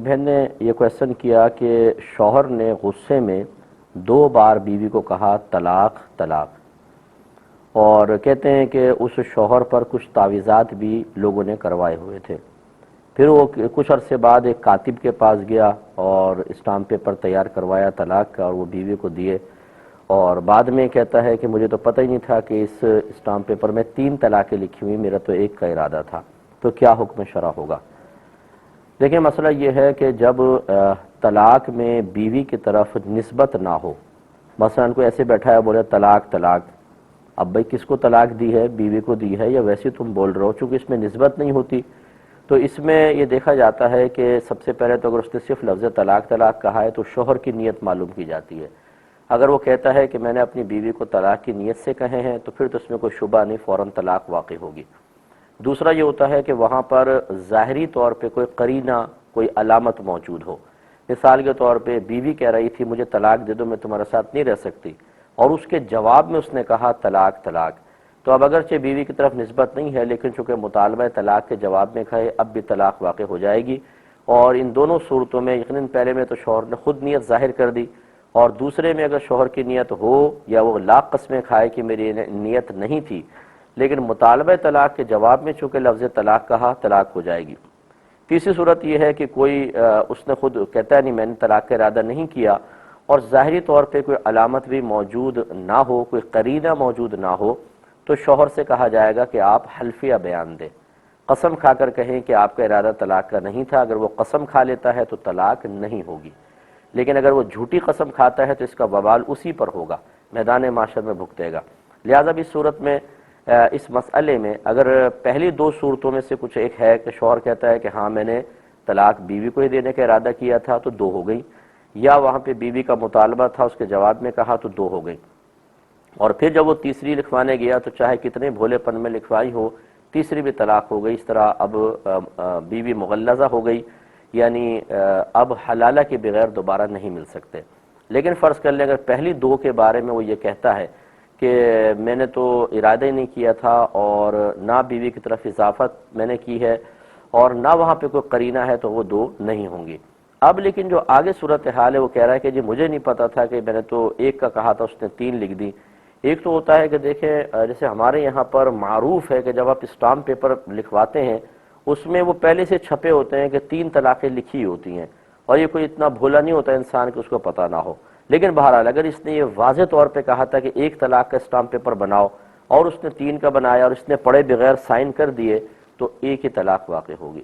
بہن نے یہ کویشچن کیا کہ شوہر نے غصے میں 2 بار بیوی کو کہا طلاق طلاق، اور کہتے ہیں کہ اس شوہر پر کچھ تعویذات بھی لوگوں نے کروائے ہوئے تھے۔ پھر وہ کچھ عرصے بعد ایک کاتب کے پاس گیا اور اسٹامپ پیپر تیار کروایا طلاق کا، اور وہ بیوی کو دیے، اور بعد میں کہتا ہے کہ مجھے تو پتہ ہی نہیں تھا کہ اس اسٹامپ پیپر میں 3 طلاقیں لکھی ہوئی، میرا تو ایک کا ارادہ تھا، تو کیا حکم شرع ہوگا؟ دیکھیں، مسئلہ یہ ہے کہ جب طلاق میں بیوی کی طرف نسبت نہ ہو، مثلا کوئی ایسے بیٹھا ہے بولے طلاق طلاق، اب بھئی کس کو طلاق دی ہے؟ بیوی کو دی ہے یا ویسے تم بول رہے ہو؟ چونکہ اس میں نسبت نہیں ہوتی تو اس میں یہ دیکھا جاتا ہے کہ سب سے پہلے تو اگر اس نے صرف لفظ طلاق طلاق کہا ہے تو شوہر کی نیت معلوم کی جاتی ہے۔ اگر وہ کہتا ہے کہ میں نے اپنی بیوی کو طلاق کی نیت سے کہے ہیں تو پھر تو اس میں کوئی شبہ نہیں، فوراً طلاق واقع ہوگی۔ دوسرا یہ ہوتا ہے کہ وہاں پر ظاہری طور پہ کوئی قرینہ، کوئی علامت موجود ہو۔ مثال کے طور پہ بیوی کہہ رہی تھی مجھے طلاق دے دو، میں تمہارے ساتھ نہیں رہ سکتی، اور اس کے جواب میں اس نے کہا طلاق طلاق، تو اب اگرچہ بیوی کی طرف نسبت نہیں ہے لیکن چونکہ مطالبہ طلاق کے جواب میں کہے، اب بھی طلاق واقع ہو جائے گی۔ اور ان دونوں صورتوں میں یقیناً پہلے میں تو شوہر نے خود نیت ظاہر کر دی، اور دوسرے میں اگر شوہر کی نیت ہو یا وہ لاکھ قسمیں کھائے کہ میری نیت نہیں تھی، لیکن مطالبہ طلاق کے جواب میں چونکہ لفظ طلاق کہا، طلاق ہو جائے گی۔ تیسری صورت یہ ہے کہ کوئی اس نے خود کہتا ہے نہیں میں نے طلاق کا ارادہ نہیں کیا، اور ظاہری طور پہ کوئی علامت بھی موجود نہ ہو، کوئی قرینہ موجود نہ ہو، تو شوہر سے کہا جائے گا کہ آپ حلفیہ بیان دیں، قسم کھا کر کہیں کہ آپ کا ارادہ طلاق کا نہیں تھا۔ اگر وہ قسم کھا لیتا ہے تو طلاق نہیں ہوگی، لیکن اگر وہ جھوٹی قسم کھاتا ہے تو اس کا وبال اسی پر ہوگا، میدان معاشر میں بھگتے گا۔ لہذا بھی صورت میں اس مسئلے میں اگر پہلی 2 صورتوں میں سے کچھ ایک ہے کہ شوہر کہتا ہے کہ ہاں میں نے طلاق بیوی کو ہی دینے کا ارادہ کیا تھا تو 2 ہو گئی، یا وہاں پہ بیوی کا مطالبہ تھا اس کے جواب میں کہا تو 2 ہو گئی، اور پھر جب وہ تیسری لکھوانے گیا تو چاہے کتنے بھولے پن میں لکھوائی ہو، تیسری بھی طلاق ہو گئی۔ اس طرح اب بیوی مغلظہ ہو گئی، یعنی اب حلالہ کے بغیر دوبارہ نہیں مل سکتے۔ لیکن فرض کر لیں اگر پہلی 2 کے بارے میں وہ یہ کہتا ہے کہ میں نے تو ارادہ ہی نہیں کیا تھا، اور نہ بیوی کی طرف اضافت میں نے کی ہے، اور نہ وہاں پہ کوئی قرینہ ہے، تو وہ 2 نہیں ہوں گی۔ اب لیکن جو آگے صورتحال ہے وہ کہہ رہا ہے کہ جی مجھے نہیں پتا تھا کہ میں نے تو 1 کا کہا تھا، اس نے 3 لکھ دی۔ ایک تو ہوتا ہے کہ دیکھیں جیسے ہمارے یہاں پر معروف ہے کہ جب آپ اسٹامپ پیپر لکھواتے ہیں اس میں وہ پہلے سے چھپے ہوتے ہیں کہ 3 طلاقیں لکھی ہوتی ہیں، اور یہ کوئی اتنا بھولا نہیں ہوتا انسان کہ اس کو پتہ نہ ہو۔ لیکن بہرحال اگر اس نے یہ واضح طور پہ کہا تھا کہ 1 طلاق کا اسٹامپ پیپر بناؤ، اور اس نے 3 کا بنایا اور اس نے پڑھے بغیر سائن کر دیے، تو 1 ہی طلاق واقع ہوگی۔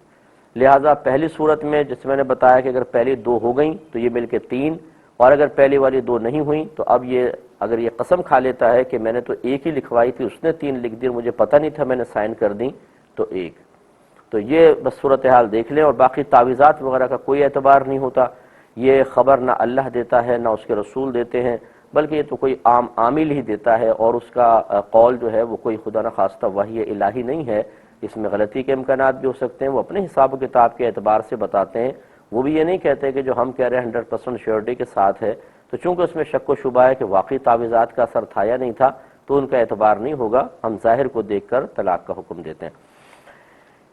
لہٰذا پہلی صورت میں جیسے میں نے بتایا کہ اگر پہلی 2 ہو گئیں تو یہ مل کے 3، اور اگر پہلی والی 2 نہیں ہوئیں تو اب یہ اگر یہ قسم کھا لیتا ہے کہ میں نے تو 1 ہی لکھوائی تھی، اس نے 3 لکھ دی، مجھے پتہ نہیں تھا میں نے سائن کر دی، تو 1۔ تو یہ بس صورتحال دیکھ لیں، اور باقی تعویذات وغیرہ کا کوئی اعتبار نہیں ہوتا، یہ خبر نہ اللہ دیتا ہے نہ اس کے رسول دیتے ہیں، بلکہ یہ تو کوئی عام عامل ہی دیتا ہے، اور اس کا قول جو ہے وہ کوئی خدا نخواستہ وحی الہی نہیں ہے، اس میں غلطی کے امکانات بھی ہو سکتے ہیں۔ وہ اپنے حساب و کتاب کے اعتبار سے بتاتے ہیں، وہ بھی یہ نہیں کہتے کہ جو ہم کہہ رہے ہیں 100% شیورٹی کے ساتھ ہے، تو چونکہ اس میں شک و شبہ ہے کہ واقعی تعویذات کا اثر تھا یا نہیں تھا تو ان کا اعتبار نہیں ہوگا، ہم ظاہر کو دیکھ کر طلاق کا حکم دیتے ہیں۔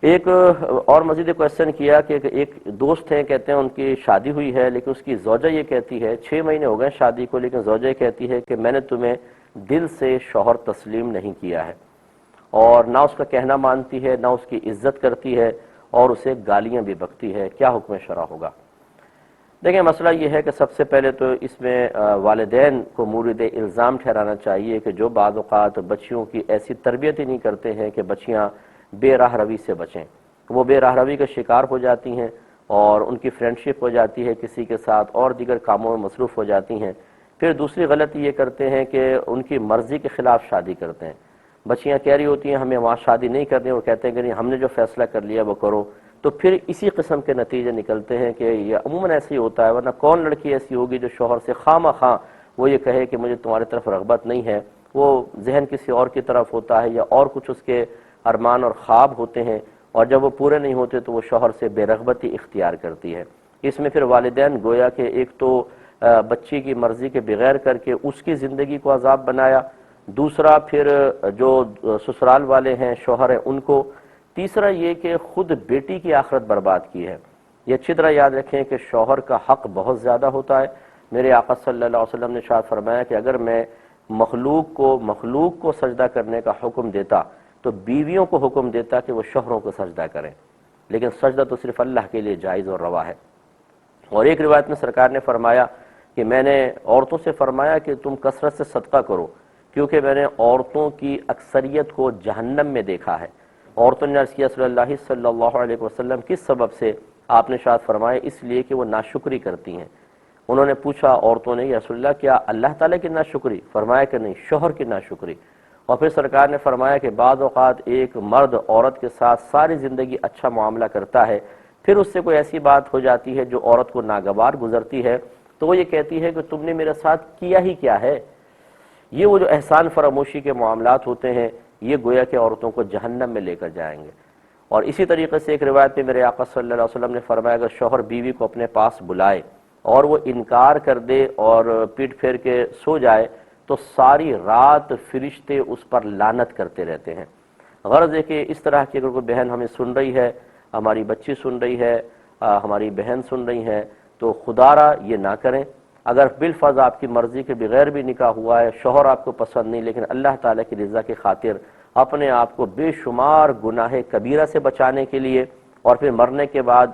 ایک اور مزید کویشچن کیا کہ ایک دوست ہیں، کہتے ہیں ان کی شادی ہوئی ہے لیکن اس کی زوجہ یہ کہتی ہے 6 مہینے ہو گئے شادی کو، لیکن زوجہ کہتی ہے کہ میں نے تمہیں دل سے شوہر تسلیم نہیں کیا ہے، اور نہ اس کا کہنا مانتی ہے، نہ اس کی عزت کرتی ہے، اور اسے گالیاں بھی بکتی ہے، کیا حکم شرع ہوگا؟ دیکھیں مسئلہ یہ ہے کہ سب سے پہلے تو اس میں والدین کو مورد الزام ٹھہرانا چاہیے کہ جو بعض اوقات بچیوں کی ایسی تربیت ہی نہیں کرتے ہیں کہ بچیاں بے راہ روی سے بچیں، وہ بے راہ روی کا شکار ہو جاتی ہیں اور ان کی فرینڈشپ ہو جاتی ہے کسی کے ساتھ اور دیگر کاموں میں مصروف ہو جاتی ہیں۔ پھر دوسری غلطی یہ کرتے ہیں کہ ان کی مرضی کے خلاف شادی کرتے ہیں۔ بچیاں کہہ رہی ہوتی ہیں ہمیں وہاں شادی نہیں کرنی، وہ کہتے ہیں کہ نہیں ہم نے جو فیصلہ کر لیا وہ کرو، تو پھر اسی قسم کے نتیجے نکلتے ہیں کہ یہ عموماً ایسے ہی ہوتا ہے، ورنہ کون لڑکی ایسی ہوگی جو شوہر سے خواہ مخواہ وہ یہ کہے کہ مجھے تمہاری طرف رغبت نہیں ہے، وہ ذہن کسی اور کی طرف ہوتا ہے یا اور کچھ اس کے ارمان اور خواب ہوتے ہیں، اور جب وہ پورے نہیں ہوتے تو وہ شوہر سے بے رغبتی اختیار کرتی ہے۔ اس میں پھر والدین گویا کہ ایک تو بچی کی مرضی کے بغیر کر کے اس کی زندگی کو عذاب بنایا، دوسرا پھر جو سسرال والے ہیں شوہر ہیں ان کو، تیسرا یہ کہ خود بیٹی کی آخرت برباد کی ہے۔ یہ اچھی طرح یاد رکھیں کہ شوہر کا حق بہت زیادہ ہوتا ہے۔ میرے آقا صلی اللہ علیہ وسلم نے ارشاد فرمایا کہ اگر میں مخلوق کو سجدہ کرنے کا حکم دیتا تو بیویوں کو حکم دیتا کہ وہ شوہروں کو سجدہ کریں، لیکن سجدہ تو صرف اللہ کے لیے جائز اور روا ہے۔ اور ایک روایت میں سرکار نے فرمایا کہ میں نے عورتوں سے فرمایا کہ تم کثرت سے صدقہ کرو، کیونکہ میں نے عورتوں کی اکثریت کو جہنم میں دیکھا ہے۔ عورتوں نے عرض کیا رسول اللہ صلی اللہ علیہ وسلم کس سبب سے؟ آپ نے ارشاد فرمایا اس لیے کہ وہ ناشکری کرتی ہیں۔ انہوں نے پوچھا عورتوں نے یا رسول اللہ کیا اللہ تعالیٰ کی ناشکری؟ فرمایا کہ نہیں، شوہر کی ناشکری۔ اور پھر سرکار نے فرمایا کہ بعض اوقات ایک مرد عورت کے ساتھ ساری زندگی اچھا معاملہ کرتا ہے، پھر اس سے کوئی ایسی بات ہو جاتی ہے جو عورت کو ناگوار گزرتی ہے تو وہ یہ کہتی ہے کہ تم نے میرے ساتھ کیا ہی کیا ہے۔ یہ وہ جو احسان فراموشی کے معاملات ہوتے ہیں، یہ گویا کہ عورتوں کو جہنم میں لے کر جائیں گے۔ اور اسی طریقے سے ایک روایت میں میرے آقا صلی اللہ علیہ وسلم نے فرمایا اگر شوہر بیوی کو اپنے پاس بلائے اور وہ انکار کر دے اور پیٹ پھیر کے سو جائے تو ساری رات فرشتے اس پر لعنت کرتے رہتے ہیں۔ غرض ہے کہ اس طرح کی اگر کوئی بہن ہمیں سن رہی ہے، ہماری بچی سن رہی ہے، ہماری بہن سن رہی ہے، تو خدا را یہ نہ کریں۔ اگر بالفرض آپ کی مرضی کے بغیر بھی نکاح ہوا ہے، شوہر آپ کو پسند نہیں، لیکن اللہ تعالیٰ کی رضا کی خاطر اپنے آپ کو بے شمار گناہ کبیرہ سے بچانے کے لیے اور پھر مرنے کے بعد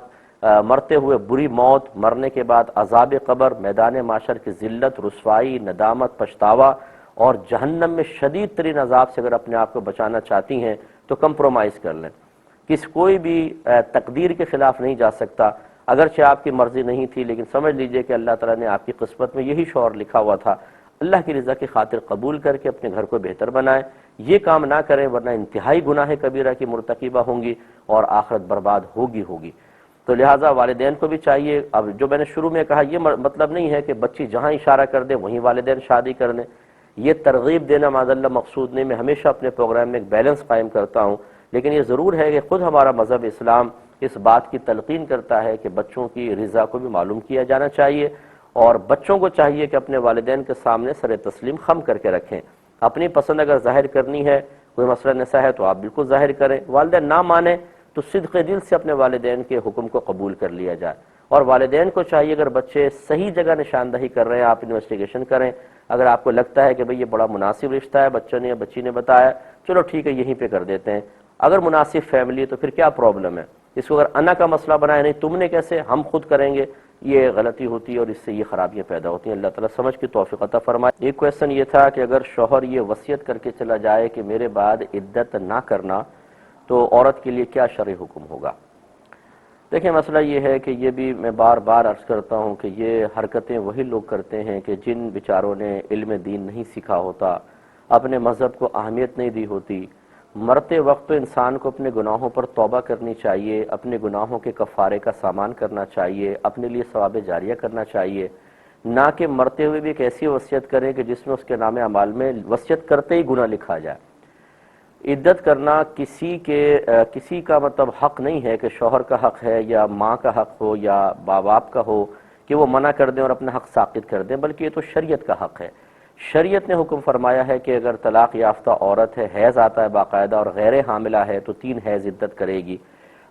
مرتے ہوئے بری موت، مرنے کے بعد عذاب قبر، میدان محشر کی ذلت، رسوائی، ندامت، پچھتاوا اور جہنم میں شدید ترین عذاب سے اگر اپنے آپ کو بچانا چاہتی ہیں تو کمپرومائز کر لیں۔ کوئی بھی تقدیر کے خلاف نہیں جا سکتا، اگرچہ آپ کی مرضی نہیں تھی، لیکن سمجھ لیجئے کہ اللہ تعالیٰ نے آپ کی قسمت میں یہی شوہر لکھا ہوا تھا۔ اللہ کی رضا کی خاطر قبول کر کے اپنے گھر کو بہتر بنائیں، یہ کام نہ کریں ورنہ انتہائی گناہ کبیرہ کی مرتکبہ ہوں گی اور آخرت برباد ہوگی۔ تو لہٰذا والدین کو بھی چاہیے، اب جو میں نے شروع میں کہا یہ مطلب نہیں ہے کہ بچی جہاں اشارہ کر دے وہیں والدین شادی کر دیں، یہ ترغیب دینا معاذاللہ مقصود نہیں۔ میں ہمیشہ اپنے پروگرام میں ایک بیلنس قائم کرتا ہوں، لیکن یہ ضرور ہے کہ خود ہمارا مذہب اسلام اس بات کی تلقین کرتا ہے کہ بچوں کی رضا کو بھی معلوم کیا جانا چاہیے، اور بچوں کو چاہیے کہ اپنے والدین کے سامنے سر تسلیم خم کر کے رکھیں۔ اپنی پسند اگر ظاہر کرنی ہے، کوئی مسئلہ نسا ہے تو آپ بالکل ظاہر کریں، والدین نہ مانیں تو صدق دل سے اپنے والدین کے حکم کو قبول کر لیا جائے۔ اور والدین کو چاہیے اگر بچے صحیح جگہ نشاندہی کر رہے ہیں آپ انویسٹیگیشن کریں، اگر آپ کو لگتا ہے کہ بھئی یہ بڑا مناسب رشتہ ہے، بچوں نے یا بچی نے بتایا، چلو ٹھیک ہے یہیں پہ کر دیتے ہیں۔ اگر مناسب فیملی ہے تو پھر کیا پرابلم ہے؟ اس کو اگر انا کا مسئلہ بنائے، نہیں تم نے کیسے، ہم خود کریں گے، یہ غلطی ہوتی ہے اور اس سے یہ خرابیاں پیدا ہوتی ہیں۔ اللہ تعالیٰ سمجھ کی توفیق عطا فرمائے۔ ایک کویسچن یہ تھا کہ اگر شوہر یہ وصیت کر کے چلا جائے کہ میرے بعد عدت نہ کرنا تو عورت کے لیے کیا شرعی حکم ہوگا؟ دیکھیں مسئلہ یہ ہے کہ یہ بھی میں بار بار عرض کرتا ہوں کہ یہ حرکتیں وہی لوگ کرتے ہیں کہ جن بیچاروں نے علم دین نہیں سیکھا ہوتا، اپنے مذہب کو اہمیت نہیں دی ہوتی۔ مرتے وقت تو انسان کو اپنے گناہوں پر توبہ کرنی چاہیے، اپنے گناہوں کے کفارے کا سامان کرنا چاہیے، اپنے لیے ثواب جاریہ کرنا چاہیے، نہ کہ مرتے ہوئے بھی ایک ایسی وصیت کریں کہ جس میں اس کے نام اعمال میں وصیت کرتے ہی گناہ لکھا جائے۔ عدت کرنا کسی کا مطلب حق نہیں ہے کہ شوہر کا حق ہے یا ماں کا حق ہو یا باپ کا ہو کہ وہ منع کر دیں اور اپنا حق ساقط کر دیں، بلکہ یہ تو شریعت کا حق ہے۔ شریعت نے حکم فرمایا ہے کہ اگر طلاق یافتہ عورت ہے، حیض آتا ہے باقاعدہ اور غیر حاملہ ہے تو 3 حیض عدت کرے گی،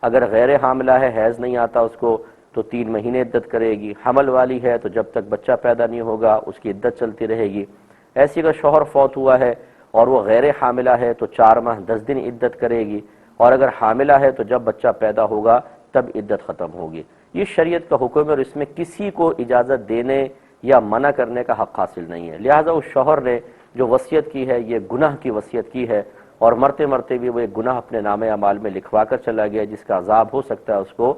اگر غیر حاملہ ہے، حیض نہیں آتا اس کو تو 3 مہینے عدت کرے گی، حمل والی ہے تو جب تک بچہ پیدا نہیں ہوگا اس کی عدت چلتی رہے گی۔ ایسی اگر شوہر فوت ہوا ہے اور وہ غیر حاملہ ہے تو 4 ماہ 10 دن عدت کرے گی، اور اگر حاملہ ہے تو جب بچہ پیدا ہوگا تب عدت ختم ہوگی۔ یہ شریعت کا حکم ہے اور اس میں کسی کو اجازت دینے یا منع کرنے کا حق حاصل نہیں ہے۔ لہٰذا اس شوہر نے جو وصیت کی ہے یہ گناہ کی وصیت کی ہے، اور مرتے مرتے بھی وہ ایک گناہ اپنے نام اعمال میں لکھوا کر چلا گیا جس کا عذاب ہو سکتا ہے اس کو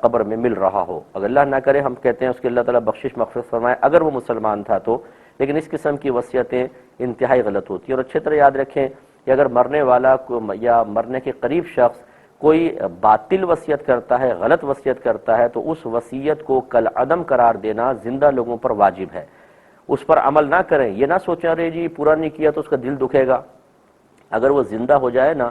قبر میں مل رہا ہو۔ اگر اللہ نہ کرے، ہم کہتے ہیں اس کے اللہ تعالیٰ بخشش مغفرت فرمائے اگر وہ مسلمان تھا تو، لیکن اس قسم کی وصیتیں انتہائی غلط ہوتی ہیں۔ اور اچھی طرح یاد رکھیں کہ اگر مرنے والا یا مرنے کے قریب شخص کوئی باطل وصیت کرتا ہے، غلط وصیت کرتا ہے تو اس وصیت کو کالعدم قرار دینا زندہ لوگوں پر واجب ہے۔ اس پر عمل نہ کریں، یہ نہ سوچیں ارے جی پورا نہیں کیا تو اس کا دل دکھے گا۔ اگر وہ زندہ ہو جائے نا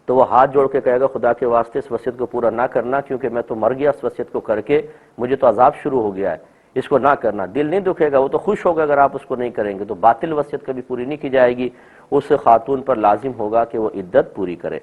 تو وہ ہاتھ جوڑ کے کہے گا خدا کے واسطے اس وصیت کو پورا نہ کرنا، کیونکہ میں تو مر گیا اس وصیت کو کر کے، مجھے تو عذاب شروع ہو گیا ہے، اس کو نہ کرنا۔ دل نہیں دکھے گا، وہ تو خوش ہوگا اگر آپ اس کو نہیں کریں گے، تو باطل وصیت کبھی پوری نہیں کی جائے گی۔ اس خاتون پر لازم ہوگا کہ وہ عدت پوری کرے۔